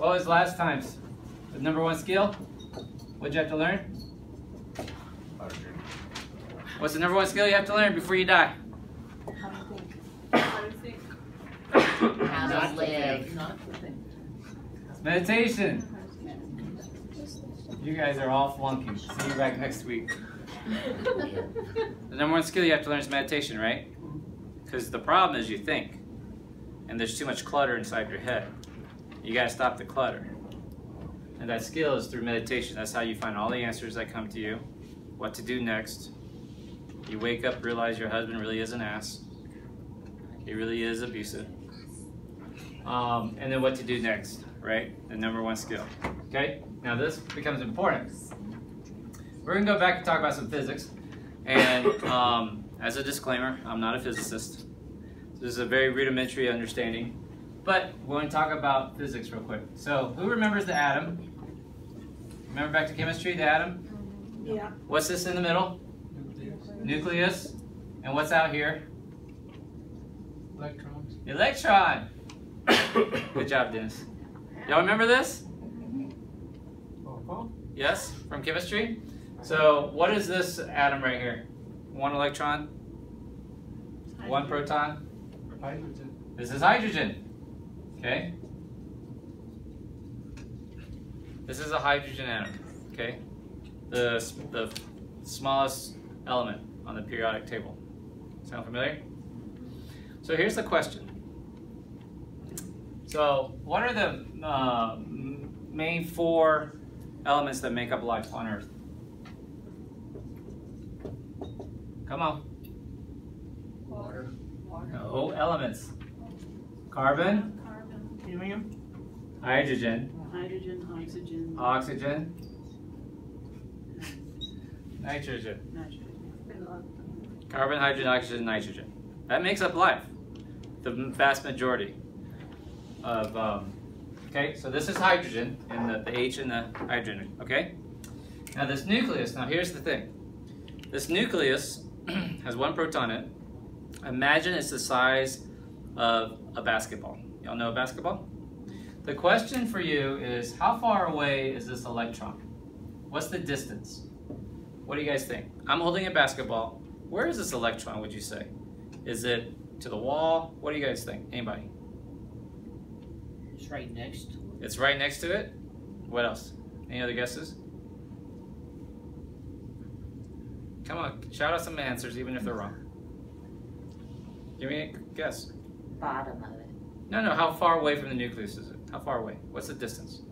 What was last time's? The number one skill? What'd you have to learn? What's the number one skill you have to learn before you die? How to think. How to live. Meditation. You guys are all flunking. See you back next week. The number one skill you have to learn is meditation, right? Because the problem is you think, and there's too much clutter inside your head. You gotta stop the clutter. And that skill is through meditation. That's how you find all the answers that come to you. What to do next. You wake up, realize your husband really is an ass. He really is abusive. And then what to do next, right? The number one skill. Okay? Now this becomes important. We're gonna go back and talk about some physics. And as a disclaimer, I'm not a physicist. So this is a very rudimentary understanding. But we're going to talk about physics real quick. So who remembers the atom? Remember back to chemistry, the atom? Yeah. What's this in the middle? Nucleus. And what's out here? Electrons. Electron. Good job, Dennis. Y'all remember this? Yes, from chemistry? So what is this atom right here? One electron, one proton. Hydrogen. This is hydrogen. Okay? This is a hydrogen atom. Okay? The smallest element on the periodic table. Sound familiar? So here's the question. So what are the main four elements that make up life on Earth? Come on. Water. No, elements. Carbon, Helium. hydrogen, Hydrogen. Oxygen. oxygen, nitrogen. Nitrogen. Carbon, hydrogen, oxygen, nitrogen. That makes up life. The vast majority of, okay, so this is hydrogen, and the H in the hydrogen, okay? Now this nucleus, now here's the thing. This nucleus has one proton in it. Imagine it's the size of a basketball. Y'all know a basketball? The question for you is, how far away is this electron? What's the distance? What do you guys think? I'm holding a basketball. Where is this electron, would you say? Is it to the wall? What do you guys think? Anybody? It's right next to it. It's right next to it? What else? Any other guesses? Come on, shout out some answers even if they're wrong. Give me a guess. Bottom of it. No, how far away from the nucleus is it? How far away? What's the distance?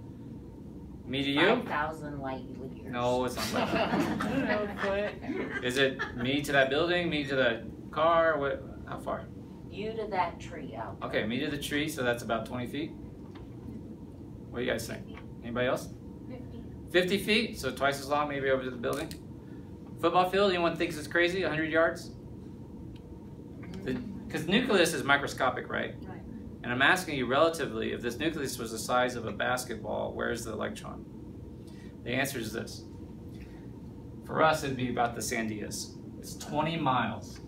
Me to you? 5,000 light years. No, it's not like that. Is it me to that building, me to the car? What? How far? You to that tree out. Okay, me to the tree, so that's about 20 feet. What do you guys think? Anybody else? 50 feet, so twice as long, maybe over to the building. Football field, anyone thinks it's crazy? 100 yards? Because the nucleus is microscopic, right? Right. And I'm asking you relatively, if this nucleus was the size of a basketball, where's the electron? The answer is this. For us, it'd be about the Sandias. It's 20 miles.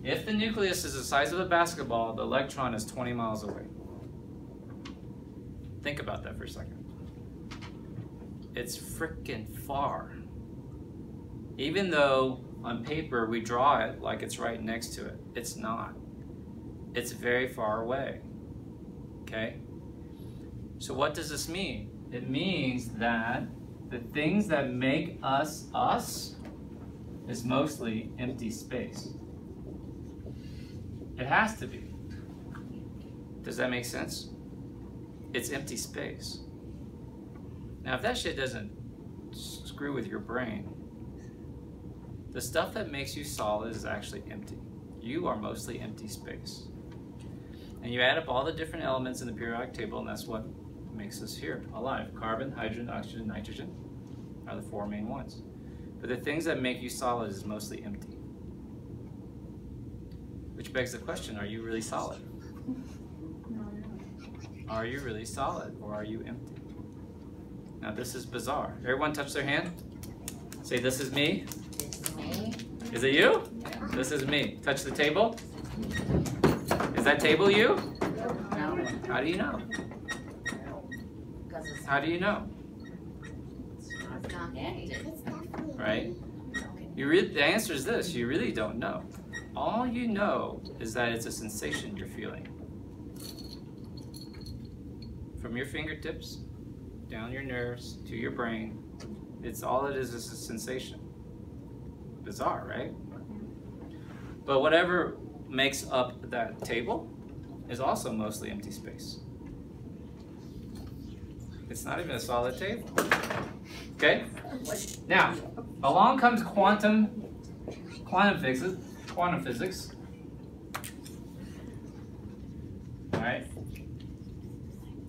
If the nucleus is the size of a basketball, the electron is 20 miles away. Think about that for a second. It's freaking far. Even though on paper we draw it like it's right next to it, it's not. It's very far away. Okay? So what does this mean? It means that the things that make us us is mostly empty space. It has to be. Does that make sense? It's empty space. Now if that shit doesn't screw with your brain, the stuff that makes you solid is actually empty. You are mostly empty space. And you add up all the different elements in the periodic table, and that's what makes us here alive. Carbon, hydrogen, oxygen, nitrogen are the four main ones. But the things that make you solid is mostly empty. Which begs the question, are you really solid? Are you really solid, or are you empty? Now this is bizarre. Everyone touch their hand? Say, this is me. This is me. Is it you? Yeah. This is me. Touch the table. Is that table you? No. How do you know? How do you know? It's not active. Right? The answer is this: you really don't know. All you know is that it's a sensation you're feeling. From your fingertips, down your nerves, to your brain, all it is a sensation. Bizarre, right? But whatever makes up that table is also mostly empty space. It's not even a solid table. Okay? Now, along comes quantum physics. All right?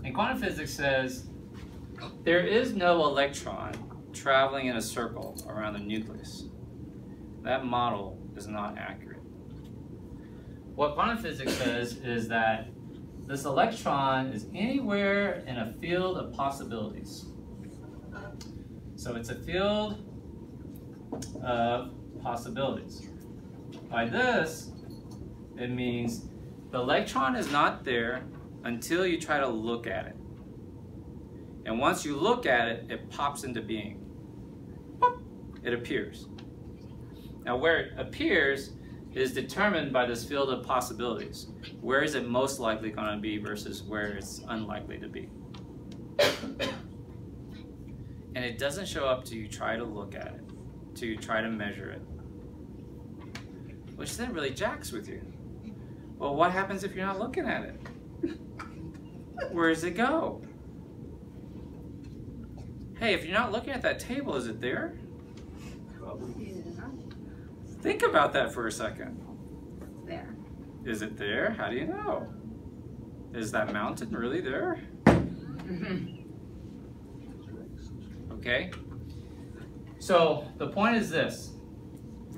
And quantum physics says there is no electron traveling in a circle around the nucleus. That model is not accurate. What quantum physics says is that this electron is anywhere in a field of possibilities. So it's a field of possibilities. By this, it means the electron is not there until you try to look at it. And once you look at it, it pops into being. It appears. Now where it appears is determined by this field of possibilities. Where is it most likely going to be versus where it's unlikely to be. And it doesn't show up till you try to look at it, till you try to measure it. Which then really jacks with you. Well, what happens if you're not looking at it? Where does it go? Hey, if you're not looking at that table, is it there? Yeah. Think about that for a second. There. Is it there? How do you know? Is that mountain really there? Okay? So the point is this,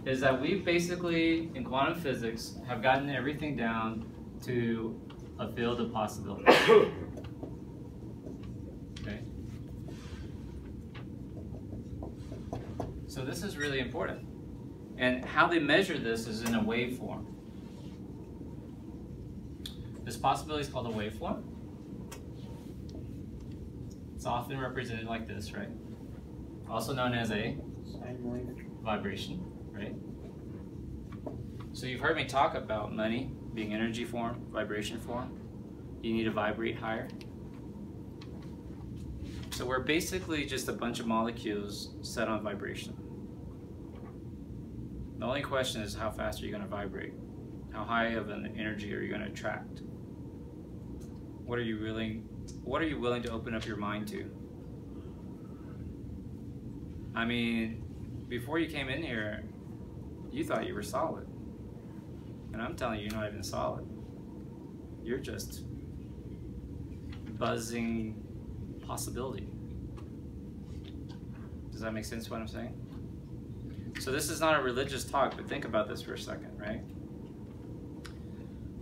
is that we basically, in quantum physics, have gotten everything down to a field of possibility. Okay? So this is really important. And how they measure this is in a waveform. This possibility is called a waveform. It's often represented like this, right? Also known as a vibration, right? So you've heard me talk about money being energy form, vibration form. You need to vibrate higher. So we're basically just a bunch of molecules set on vibration. The only question is how fast are you going to vibrate? How high of an energy are you going to attract? What are you willing to open up your mind to? I mean, before you came in here, you thought you were solid. And I'm telling you, you're not even solid. You're just buzzing possibility. Does that make sense what I'm saying? So this is not a religious talk, but think about this for a second, right?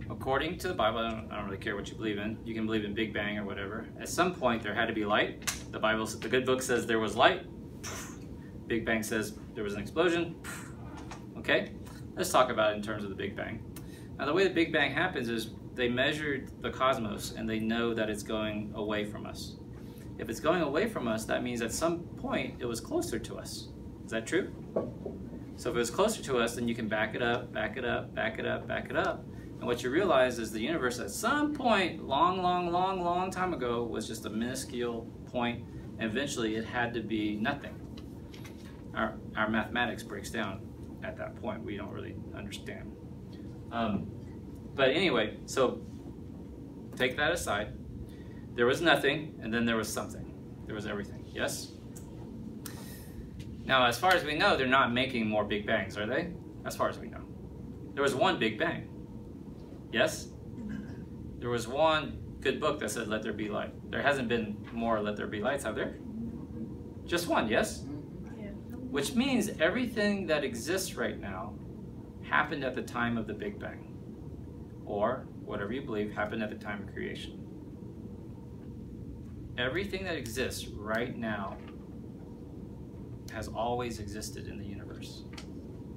According to the Bible, I don't really care what you believe in. You can believe in Big Bang or whatever. At some point, there had to be light. The good book says there was light. Big Bang says there was an explosion. Okay? Let's talk about it in terms of the Big Bang. Now, the way the Big Bang happens is they measured the cosmos and they know that it's going away from us. If it's going away from us, that means at some point it was closer to us. Is that true? So if it was closer to us, then you can back it up, back it up, back it up, back it up. And what you realize is the universe at some point, long time ago, was just a minuscule point, and eventually it had to be nothing. Our mathematics breaks down at that point. We don't really understand. But anyway, so take that aside. There was nothing, and then there was something. There was everything, yes? Now, as far as we know, they're not making more Big Bangs, are they? As far as we know. There was one Big Bang. Yes? There was one good book that said, let there be light. There hasn't been more let there be lights, have there? Just one, yes? Yeah. Which means everything that exists right now happened at the time of the Big Bang. Or, whatever you believe, happened at the time of creation. Everything that exists right now has always existed in the universe.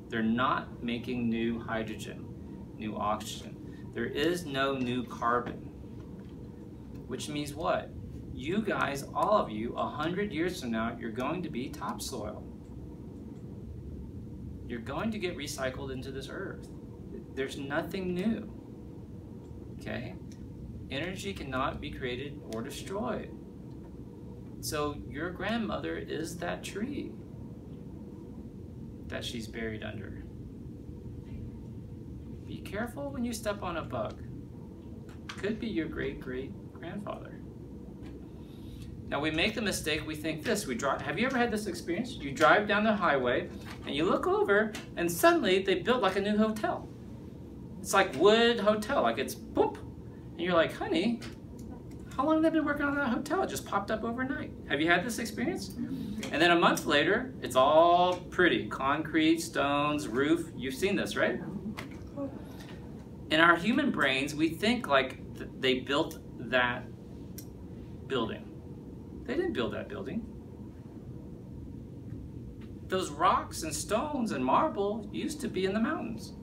They're not making new hydrogen, new oxygen. There is no new carbon. Which means what? You guys, all of you, 100 years from now, you're going to be topsoil. You're going to get recycled into this earth. There's nothing new. Okay? Energy cannot be created or destroyed. So your grandmother is that tree that she's buried under. Be careful when you step on a bug. Could be your great-great-grandfather. Now we make the mistake, we think this, have you ever had this experience? You drive down the highway and you look over and suddenly they built like a new hotel. It's like wood hotel, like it's boop. And you're like, honey, how long have they been working on that hotel? It just popped up overnight. Have you had this experience? And then a month later, it's all pretty. Concrete, stones, roof. You've seen this, right? In our human brains, we think like they built that building. They didn't build that building. Those rocks and stones and marble used to be in the mountains.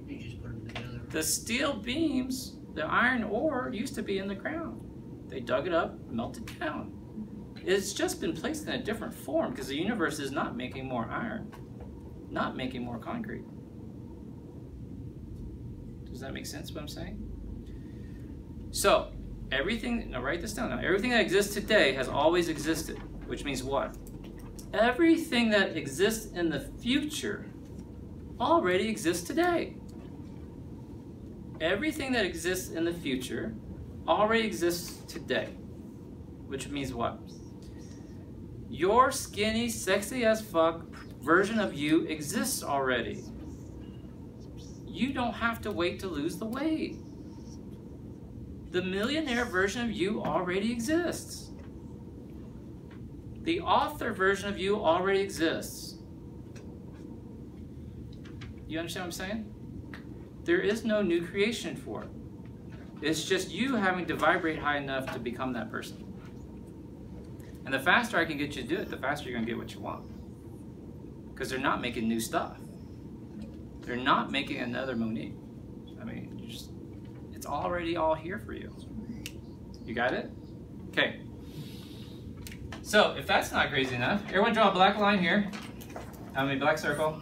You just put them together. The steel beams, the iron ore used to be in the ground. They dug it up, melted it down. It's just been placed in a different form because the universe is not making more iron, not making more concrete. Does that make sense what I'm saying? So, everything, now write this down now, everything that exists today has always existed, which means what? Everything that exists in the future already exists today. Everything that exists in the future already exists today, which means what? Your skinny, sexy as fuck version of you exists already. You don't have to wait to lose the weight. The millionaire version of you already exists. The author version of you already exists. You understand what I'm saying? There is no new creation for it. It's just you having to vibrate high enough to become that person. And the faster I can get you to do it, the faster you're going to get what you want. Because they're not making new stuff. They're not making another Monique. I mean, it's already all here for you. You got it? Okay. So, if that's not crazy enough, everyone draw a black line here. How many black circle?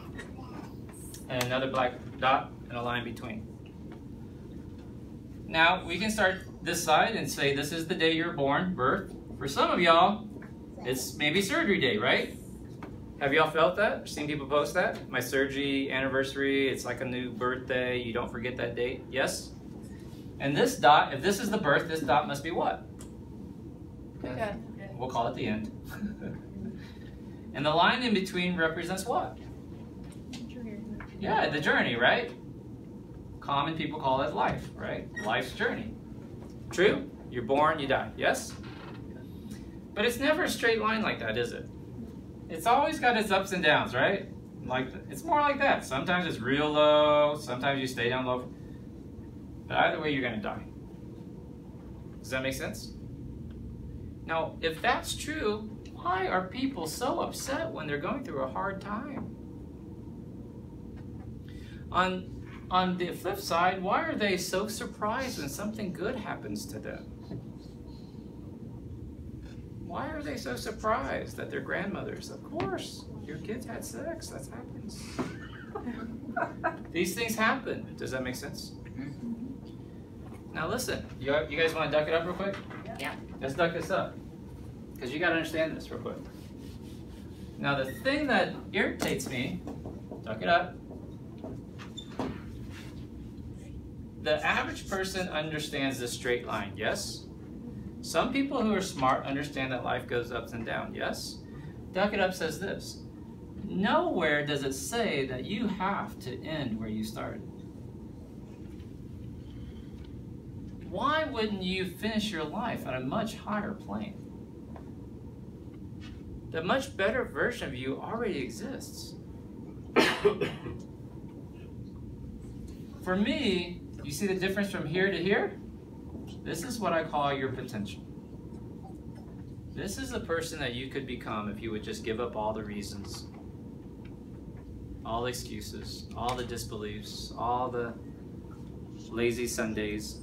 And another black dot and a line between. Now, we can start this side and say this is the day you were born, birth. For some of y'all, it's maybe surgery day, right? Have y'all felt that? Seen people post that? My surgery anniversary, it's like a new birthday. You don't forget that date. Yes? And this dot, if this is the birth, this dot must be what? Okay. We'll call it the end. And the line in between represents what? Yeah, the journey, right? Common people call it life, right? Life's journey. True? You're born, you die. Yes? But it's never a straight line like that, is it? It's always got its ups and downs, right? Like it's more like that. Sometimes it's real low, sometimes you stay down low. But either way, you're going to die. Does that make sense? Now, if that's true, why are people so upset when they're going through a hard time? On the flip side, why are they so surprised when something good happens to them? Why are they so surprised that their grandmothers? Of course, your kids had sex. That happens. These things happen. Does that make sense? Now listen, you guys want to duck it up real quick? Yeah. Let's duck this up. Because you got to understand this real quick. Now the thing that irritates me, duck it up. The average person understands this straight line, yes? Some people who are smart understand that life goes ups and downs, yes? Duck it up says this. Nowhere does it say that you have to end where you started. Why wouldn't you finish your life at a much higher plane? The much better version of you already exists. For me, you see the difference from here to here? This is what I call your potential. This is the person that you could become if you would just give up all the reasons, all the excuses, all the disbeliefs, all the lazy Sundays.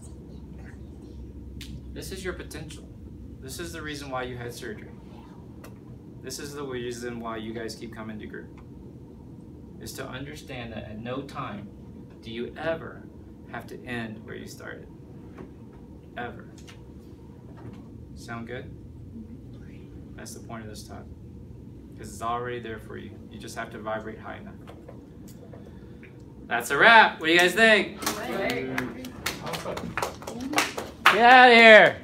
This is your potential. This is the reason why you had surgery. This is the reason why you guys keep coming to group. Is to understand that at no time do you ever have to end where you started. Ever. Sound good? That's the point of this talk. Because it's already there for you. You just have to vibrate high enough. That's a wrap. What do you guys think? Great. Get out of here.